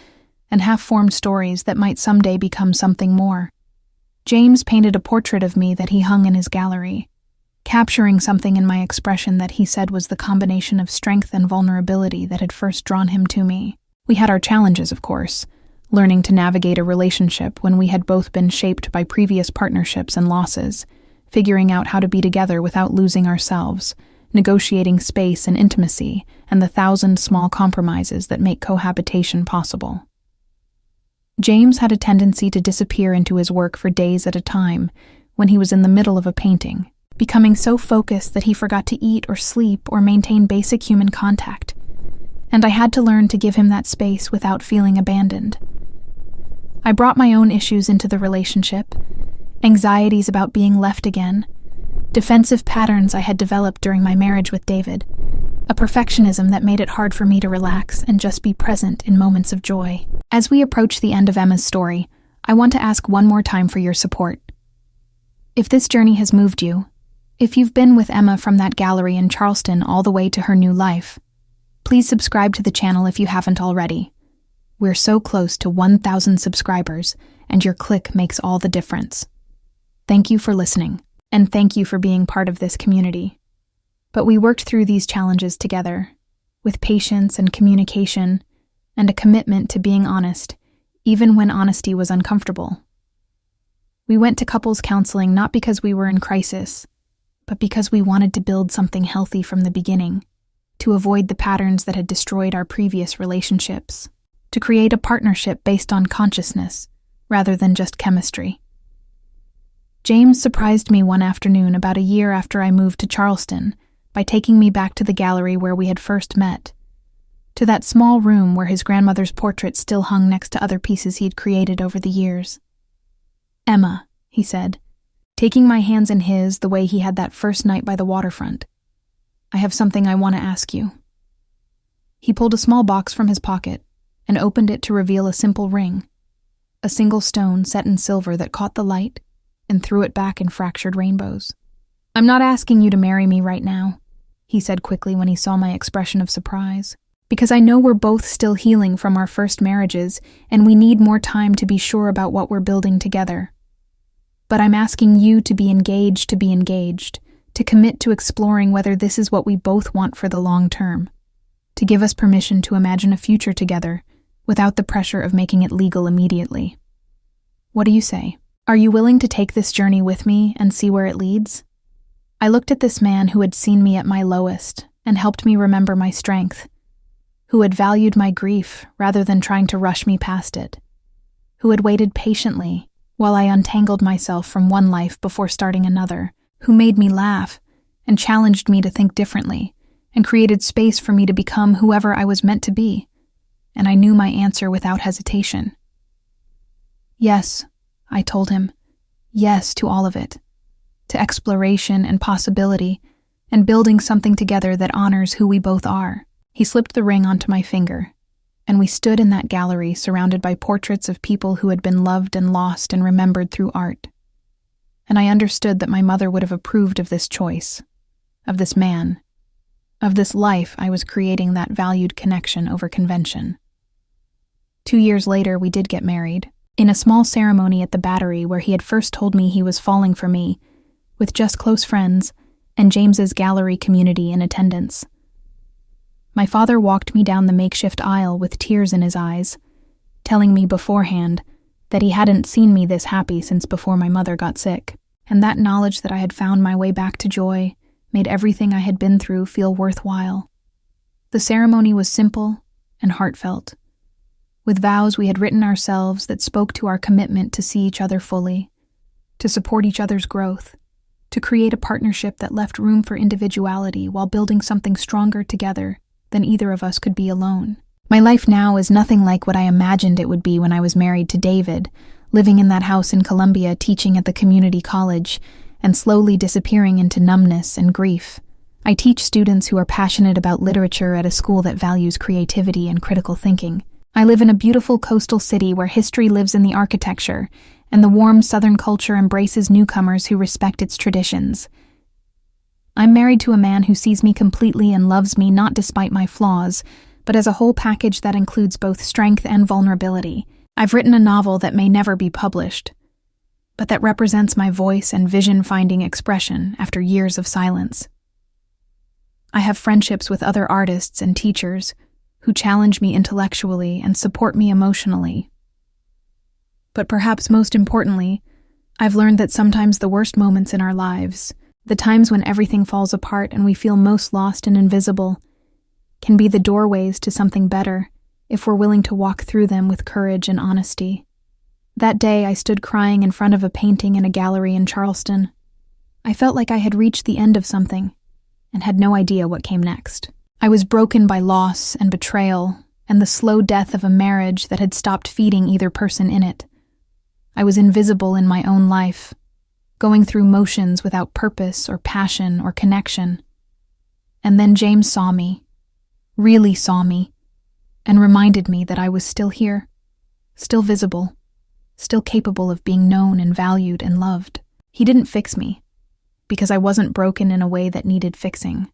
and half-formed stories that might someday become something more. James painted a portrait of me that he hung in his gallery, capturing something in my expression that he said was the combination of strength and vulnerability that had first drawn him to me. We had our challenges, of course, learning to navigate a relationship when we had both been shaped by previous partnerships and losses, figuring out how to be together without losing ourselves, negotiating space and intimacy, and the 1,000 small compromises that make cohabitation possible. James had a tendency to disappear into his work for days at a time when he was in the middle of a painting, becoming so focused that he forgot to eat or sleep or maintain basic human contact, and I had to learn to give him that space without feeling abandoned. I brought my own issues into the relationship, anxieties about being left again, defensive patterns I had developed during my marriage with David, a perfectionism that made it hard for me to relax and just be present in moments of joy. As we approach the end of Emma's story, I want to ask one more time for your support. If this journey has moved you, if you've been with Emma from that gallery in Charleston all the way to her new life, please subscribe to the channel if you haven't already. We're so close to 1,000 subscribers, and your click makes all the difference. Thank you for listening, and thank you for being part of this community. But we worked through these challenges together, with patience and communication, and a commitment to being honest, even when honesty was uncomfortable. We went to couples counseling not because we were in crisis, but because we wanted to build something healthy from the beginning, to avoid the patterns that had destroyed our previous relationships, to create a partnership based on consciousness rather than just chemistry. James surprised me one afternoon about a year after I moved to Charleston by taking me back to the gallery where we had first met, to that small room where his grandmother's portrait still hung next to other pieces he'd created over the years. "Emma," he said, taking my hands in his the way he had that first night by the waterfront, "I have something I want to ask you." He pulled a small box from his pocket and opened it to reveal a simple ring, a single stone set in silver that caught the light and threw it back in fractured rainbows. "I'm not asking you to marry me right now," he said quickly when he saw my expression of surprise. Because I know we're both still healing from our first marriages, and we need more time to be sure about what we're building together. But I'm asking you to be engaged, to commit to exploring whether this is what we both want for the long term, to give us permission to imagine a future together without the pressure of making it legal immediately. What do you say? Are you willing to take this journey with me and see where it leads? I looked at this man who had seen me at my lowest and helped me remember my strength, who had valued my grief rather than trying to rush me past it, who had waited patiently while I untangled myself from one life before starting another, who made me laugh and challenged me to think differently and created space for me to become whoever I was meant to be. And I knew my answer without hesitation. Yes, I told him. Yes to all of it. To exploration and possibility, and building something together that honors who we both are. He slipped the ring onto my finger, and we stood in that gallery surrounded by portraits of people who had been loved and lost and remembered through art. And I understood that my mother would have approved of this choice, of this man, of this life I was creating, that valued connection over convention. 2 years later, we did get married, in a small ceremony at the Battery where he had first told me he was falling for me, with just close friends and James's gallery community in attendance. My father walked me down the makeshift aisle with tears in his eyes, telling me beforehand that he hadn't seen me this happy since before my mother got sick, and that knowledge that I had found my way back to joy made everything I had been through feel worthwhile. The ceremony was simple and heartfelt, with vows we had written ourselves that spoke to our commitment to see each other fully, to support each other's growth, to create a partnership that left room for individuality while building something stronger together than either of us could be alone. My life now is nothing like what I imagined it would be when I was married to David, living in that house in Columbia, teaching at the community college, and slowly disappearing into numbness and grief. I teach students who are passionate about literature at a school that values creativity and critical thinking. I live in a beautiful coastal city where history lives in the architecture, and the warm Southern culture embraces newcomers who respect its traditions. I'm married to a man who sees me completely and loves me not despite my flaws, but as a whole package that includes both strength and vulnerability. I've written a novel that may never be published, but that represents my voice and vision-finding expression after years of silence. I have friendships with other artists and teachers who challenge me intellectually and support me emotionally. But perhaps most importantly, I've learned that sometimes the worst moments in our lives, the times when everything falls apart and we feel most lost and invisible, can be the doorways to something better if we're willing to walk through them with courage and honesty. That day, I stood crying in front of a painting in a gallery in Charleston. I felt like I had reached the end of something and had no idea what came next. I was broken by loss and betrayal and the slow death of a marriage that had stopped feeding either person in it. I was invisible in my own life, going through motions without purpose or passion or connection. And then James saw me, really saw me, and reminded me that I was still here, still visible, still capable of being known and valued and loved. He didn't fix me, because I wasn't broken in a way that needed fixing.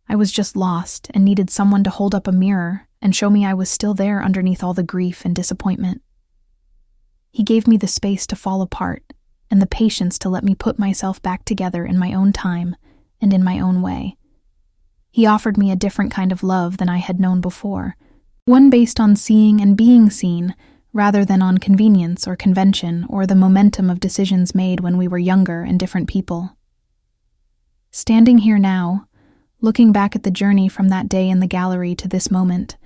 I was just lost and needed someone to hold up a mirror and show me I was still there underneath all the grief and disappointment. He gave me the space to fall apart and the patience to let me put myself back together in my own time and in my own way. He offered me a different kind of love than I had known before, one based on seeing and being seen, rather than on convenience or convention or the momentum of decisions made when we were younger and different people. Standing here now, looking back at the journey from that day in the gallery to this moment,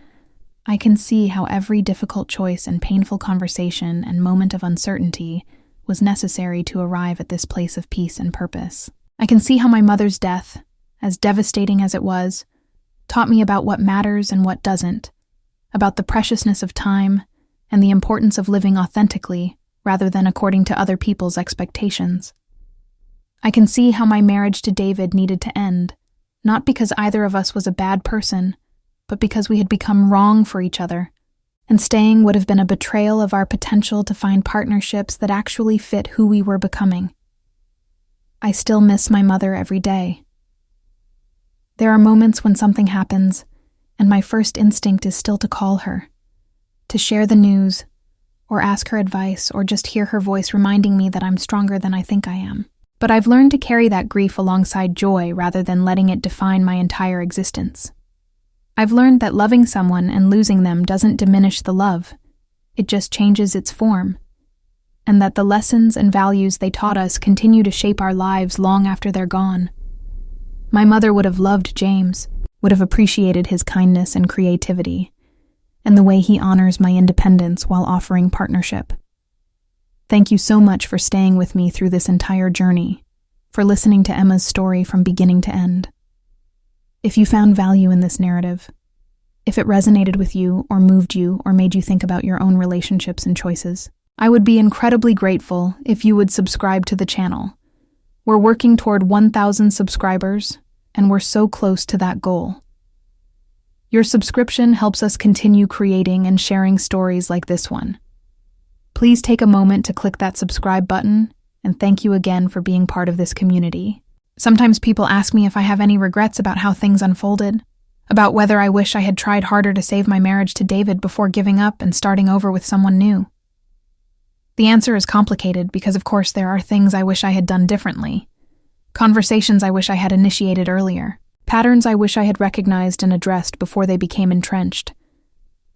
I can see how every difficult choice and painful conversation and moment of uncertainty was necessary to arrive at this place of peace and purpose. I can see how my mother's death, as devastating as it was, taught me about what matters and what doesn't, about the preciousness of time and the importance of living authentically rather than according to other people's expectations. I can see how my marriage to David needed to end, not because either of us was a bad person, but because we had become wrong for each other, and staying would have been a betrayal of our potential to find partnerships that actually fit who we were becoming. I still miss my mother every day. There are moments when something happens, and my first instinct is still to call her, to share the news, or ask her advice, or just hear her voice reminding me that I'm stronger than I think I am. But I've learned to carry that grief alongside joy rather than letting it define my entire existence. I've learned that loving someone and losing them doesn't diminish the love, it just changes its form, and that the lessons and values they taught us continue to shape our lives long after they're gone. My mother would have loved James, would have appreciated his kindness and creativity, and the way he honors my independence while offering partnership. Thank you so much for staying with me through this entire journey, for listening to Emma's story from beginning to end. If you found value in this narrative, if it resonated with you or moved you or made you think about your own relationships and choices, I would be incredibly grateful if you would subscribe to the channel. We're working toward 1,000 subscribers, and we're so close to that goal. Your subscription helps us continue creating and sharing stories like this one. Please take a moment to click that subscribe button, and thank you again for being part of this community. Sometimes people ask me if I have any regrets about how things unfolded, about whether I wish I had tried harder to save my marriage to David before giving up and starting over with someone new. The answer is complicated because, of course, there are things I wish I had done differently, conversations I wish I had initiated earlier, patterns I wish I had recognized and addressed before they became entrenched.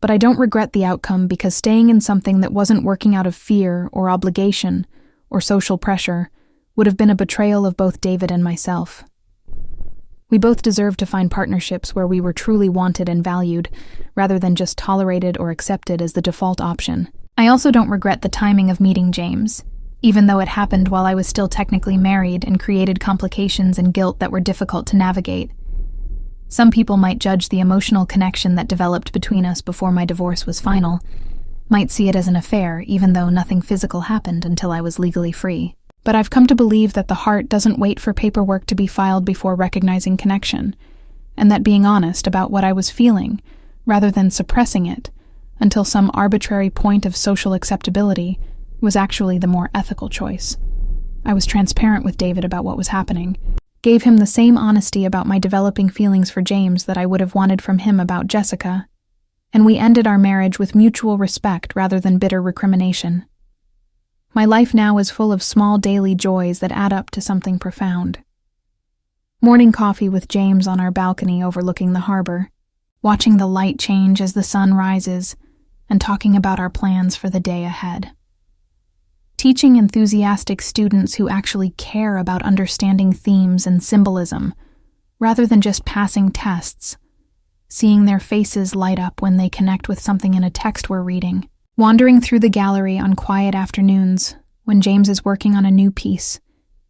But I don't regret the outcome because staying in something that wasn't working out of fear or obligation or social pressure would have been a betrayal of both David and myself. We both deserve to find partnerships where we were truly wanted and valued, rather than just tolerated or accepted as the default option. I also don't regret the timing of meeting James, even though it happened while I was still technically married and created complications and guilt that were difficult to navigate. Some people might judge the emotional connection that developed between us before my divorce was final, might see it as an affair even though nothing physical happened until I was legally free. But I've come to believe that the heart doesn't wait for paperwork to be filed before recognizing connection, and that being honest about what I was feeling, rather than suppressing it, until some arbitrary point of social acceptability, was actually the more ethical choice. I was transparent with David about what was happening, gave him the same honesty about my developing feelings for James that I would have wanted from him about Jessica, and we ended our marriage with mutual respect rather than bitter recrimination. My life now is full of small daily joys that add up to something profound. Morning coffee with James on our balcony overlooking the harbor, watching the light change as the sun rises, and talking about our plans for the day ahead. Teaching enthusiastic students who actually care about understanding themes and symbolism, rather than just passing tests, seeing their faces light up when they connect with something in a text we're reading. Wandering through the gallery on quiet afternoons when James is working on a new piece,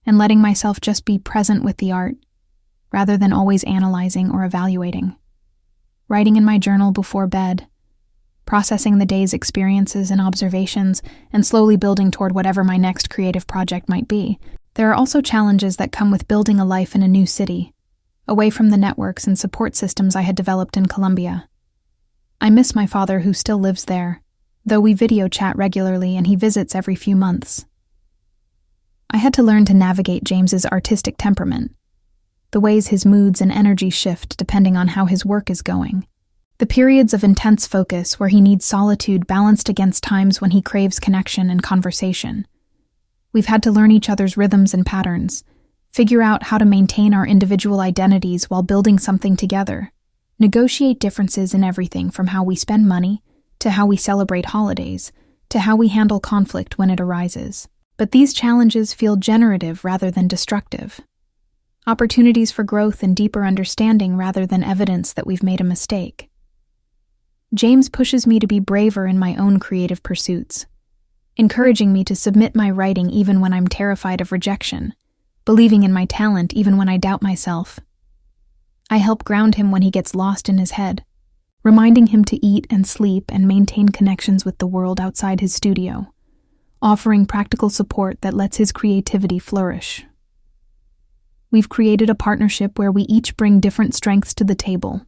and letting myself just be present with the art, rather than always analyzing or evaluating. Writing in my journal before bed, processing the day's experiences and observations, and slowly building toward whatever my next creative project might be. There are also challenges that come with building a life in a new city, away from the networks and support systems I had developed in Colombia. I miss my father who still lives there, though we video chat regularly and he visits every few months. I had to learn to navigate James's artistic temperament, the ways his moods and energy shift depending on how his work is going, the periods of intense focus where he needs solitude balanced against times when he craves connection and conversation. We've had to learn each other's rhythms and patterns, figure out how to maintain our individual identities while building something together, negotiate differences in everything from how we spend money, to how we celebrate holidays, to how we handle conflict when it arises. But these challenges feel generative rather than destructive. Opportunities for growth and deeper understanding rather than evidence that we've made a mistake. James pushes me to be braver in my own creative pursuits, encouraging me to submit my writing even when I'm terrified of rejection, believing in my talent even when I doubt myself. I help ground him when he gets lost in his head, reminding him to eat and sleep and maintain connections with the world outside his studio, offering practical support that lets his creativity flourish. We've created a partnership where we each bring different strengths to the table,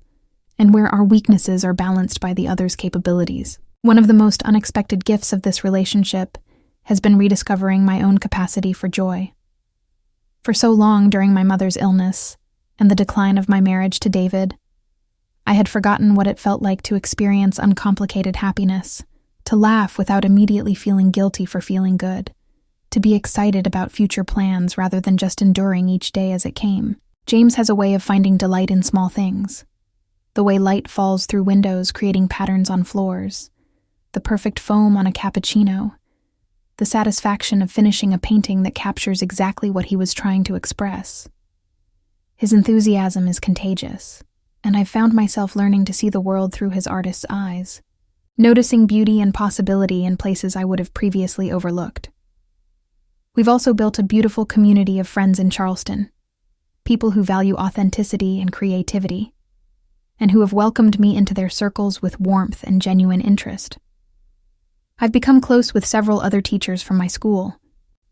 and where our weaknesses are balanced by the other's capabilities. One of the most unexpected gifts of this relationship has been rediscovering my own capacity for joy. For so long during my mother's illness and the decline of my marriage to David, I had forgotten what it felt like to experience uncomplicated happiness, to laugh without immediately feeling guilty for feeling good, to be excited about future plans rather than just enduring each day as it came. James has a way of finding delight in small things. The way light falls through windows creating patterns on floors, the perfect foam on a cappuccino, the satisfaction of finishing a painting that captures exactly what he was trying to express. His enthusiasm is contagious, and I've found myself learning to see the world through his artist's eyes, noticing beauty and possibility in places I would have previously overlooked. We've also built a beautiful community of friends in Charleston, people who value authenticity and creativity, and who have welcomed me into their circles with warmth and genuine interest. I've become close with several other teachers from my school,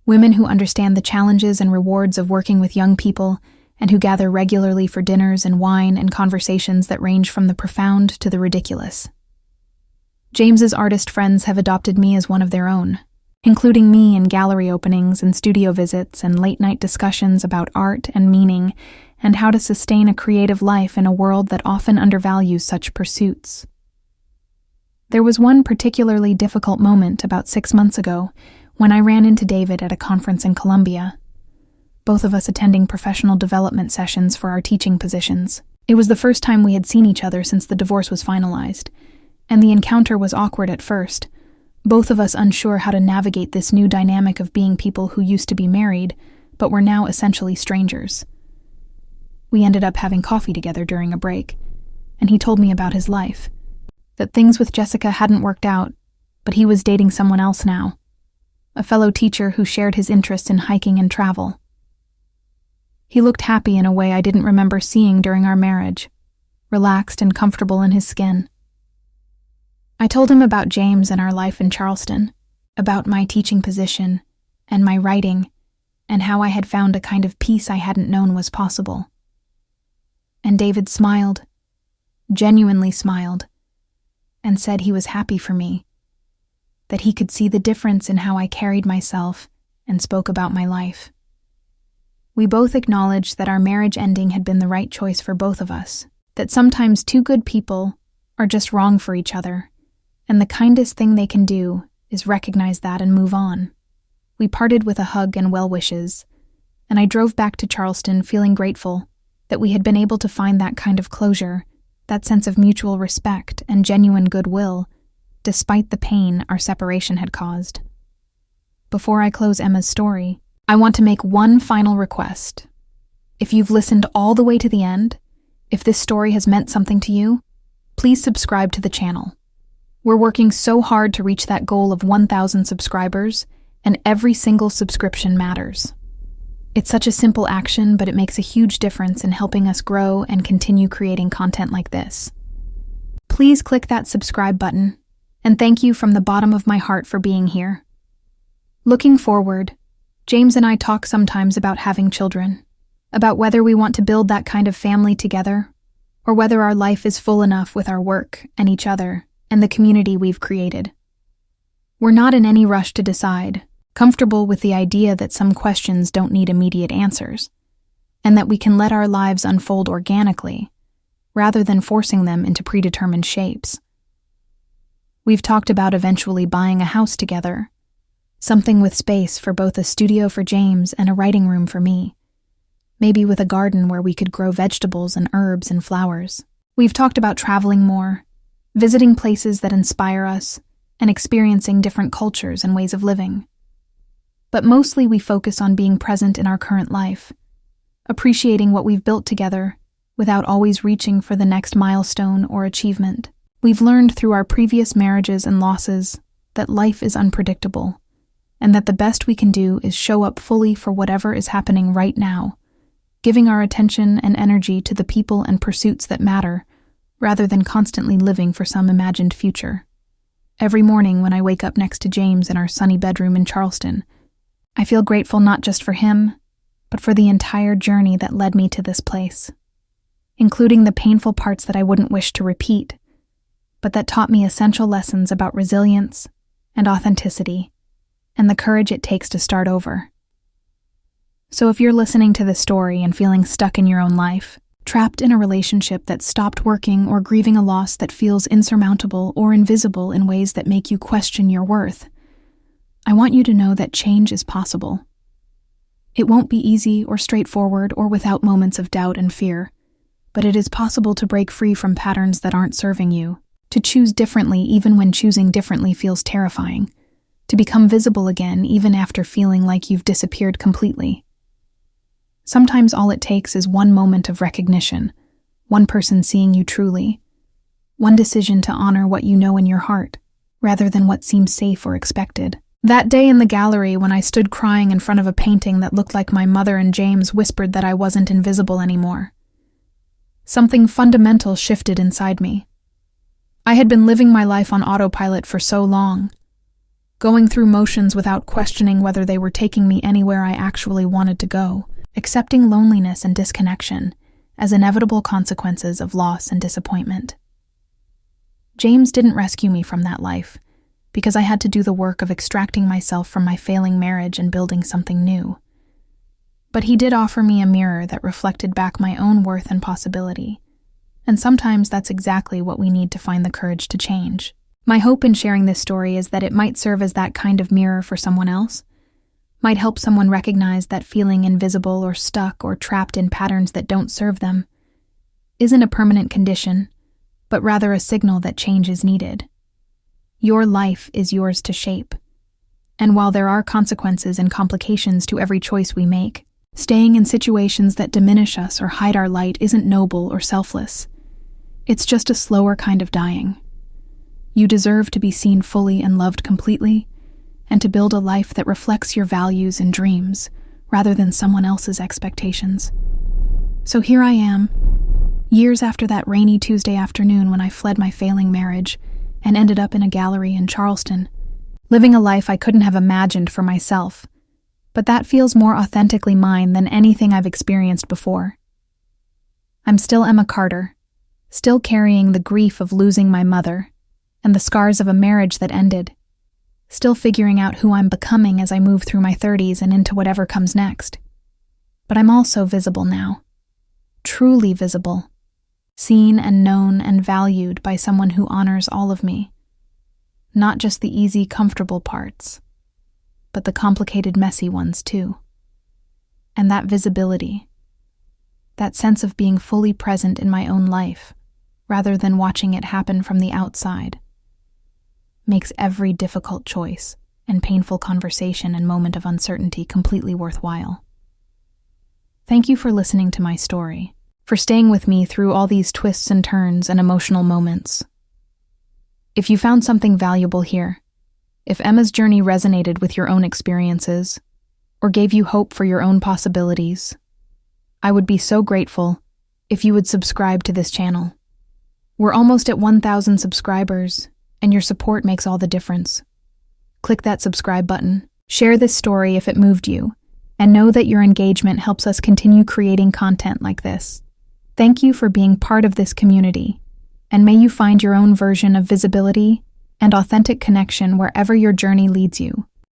women who understand the challenges and rewards of working with young people and who gather regularly for dinners and wine and conversations that range from the profound to the ridiculous. James's artist friends have adopted me as one of their own, including me in gallery openings and studio visits and late-night discussions about art and meaning and how to sustain a creative life in a world that often undervalues such pursuits. There was one particularly difficult moment about 6 months ago when I ran into David at a conference in Columbia, both of us attending professional development sessions for our teaching positions. It was the first time we had seen each other since the divorce was finalized, and the encounter was awkward at first, both of us unsure how to navigate this new dynamic of being people who used to be married, but were now essentially strangers. We ended up having coffee together during a break, and he told me about his life, that things with Jessica hadn't worked out, but he was dating someone else now, a fellow teacher who shared his interest in hiking and travel. He looked happy in a way I didn't remember seeing during our marriage, relaxed and comfortable in his skin. I told him about James and our life in Charleston, about my teaching position and my writing, and how I had found a kind of peace I hadn't known was possible. And David smiled, genuinely smiled, and said he was happy for me, that he could see the difference in how I carried myself and spoke about my life. We both acknowledged that our marriage ending had been the right choice for both of us, that sometimes two good people are just wrong for each other, and the kindest thing they can do is recognize that and move on. We parted with a hug and well wishes, and I drove back to Charleston feeling grateful that we had been able to find that kind of closure, that sense of mutual respect and genuine goodwill, despite the pain our separation had caused. Before I close Emma's story, I want to make one final request. If you've listened all the way to the end, if this story has meant something to you, please subscribe to the channel. We're working so hard to reach that goal of 1,000 subscribers, and every single subscription matters. It's such a simple action, but it makes a huge difference in helping us grow and continue creating content like this. Please click that subscribe button, and thank you from the bottom of my heart for being here. Looking forward, James and I talk sometimes about having children, about whether we want to build that kind of family together, or whether our life is full enough with our work and each other and the community we've created. We're not in any rush to decide, comfortable with the idea that some questions don't need immediate answers, and that we can let our lives unfold organically, rather than forcing them into predetermined shapes. We've talked about eventually buying a house together, something with space for both a studio for James and a writing room for me, maybe with a garden where we could grow vegetables and herbs and flowers. We've talked about traveling more, visiting places that inspire us, and experiencing different cultures and ways of living. But mostly we focus on being present in our current life, appreciating what we've built together without always reaching for the next milestone or achievement. We've learned through our previous marriages and losses that life is unpredictable, and that the best we can do is show up fully for whatever is happening right now, giving our attention and energy to the people and pursuits that matter, rather than constantly living for some imagined future. Every morning when I wake up next to James in our sunny bedroom in Charleston, I feel grateful not just for him, but for the entire journey that led me to this place, including the painful parts that I wouldn't wish to repeat, but that taught me essential lessons about resilience and authenticity, and the courage it takes to start over. So if you're listening to this story and feeling stuck in your own life, trapped in a relationship that stopped working or grieving a loss that feels insurmountable or invisible in ways that make you question your worth, I want you to know that change is possible. It won't be easy or straightforward or without moments of doubt and fear, but it is possible to break free from patterns that aren't serving you, to choose differently even when choosing differently feels terrifying, to become visible again even after feeling like you've disappeared completely. Sometimes all it takes is one moment of recognition, one person seeing you truly, one decision to honor what you know in your heart, rather than what seems safe or expected. That day in the gallery when I stood crying in front of a painting that looked like my mother and James whispered that I wasn't invisible anymore, something fundamental shifted inside me. I had been living my life on autopilot for so long, going through motions without questioning whether they were taking me anywhere I actually wanted to go, accepting loneliness and disconnection as inevitable consequences of loss and disappointment. James didn't rescue me from that life, because I had to do the work of extracting myself from my failing marriage and building something new. But he did offer me a mirror that reflected back my own worth and possibility, and sometimes that's exactly what we need to find the courage to change. My hope in sharing this story is that it might serve as that kind of mirror for someone else, might help someone recognize that feeling invisible or stuck or trapped in patterns that don't serve them isn't a permanent condition, but rather a signal that change is needed. Your life is yours to shape, and while there are consequences and complications to every choice we make, staying in situations that diminish us or hide our light isn't noble or selfless. It's just a slower kind of dying. You deserve to be seen fully and loved completely, and to build a life that reflects your values and dreams, rather than someone else's expectations. So here I am, years after that rainy Tuesday afternoon when I fled my failing marriage and ended up in a gallery in Charleston, living a life I couldn't have imagined for myself, but that feels more authentically mine than anything I've experienced before. I'm still Emma Carter, still carrying the grief of losing my mother and the scars of a marriage that ended, still figuring out who I'm becoming as I move through my 30s and into whatever comes next. But I'm also visible now, truly visible, seen and known and valued by someone who honors all of me, not just the easy, comfortable parts, but the complicated, messy ones too. And that visibility, that sense of being fully present in my own life, rather than watching it happen from the outside, makes every difficult choice and painful conversation and moment of uncertainty completely worthwhile. Thank you for listening to my story, for staying with me through all these twists and turns and emotional moments. If you found something valuable here, if Emma's journey resonated with your own experiences, or gave you hope for your own possibilities, I would be so grateful if you would subscribe to this channel. We're almost at 1,000 subscribers, and your support makes all the difference. Click that subscribe button, share this story if it moved you, and know that your engagement helps us continue creating content like this. Thank you for being part of this community, and may you find your own version of visibility and authentic connection wherever your journey leads you.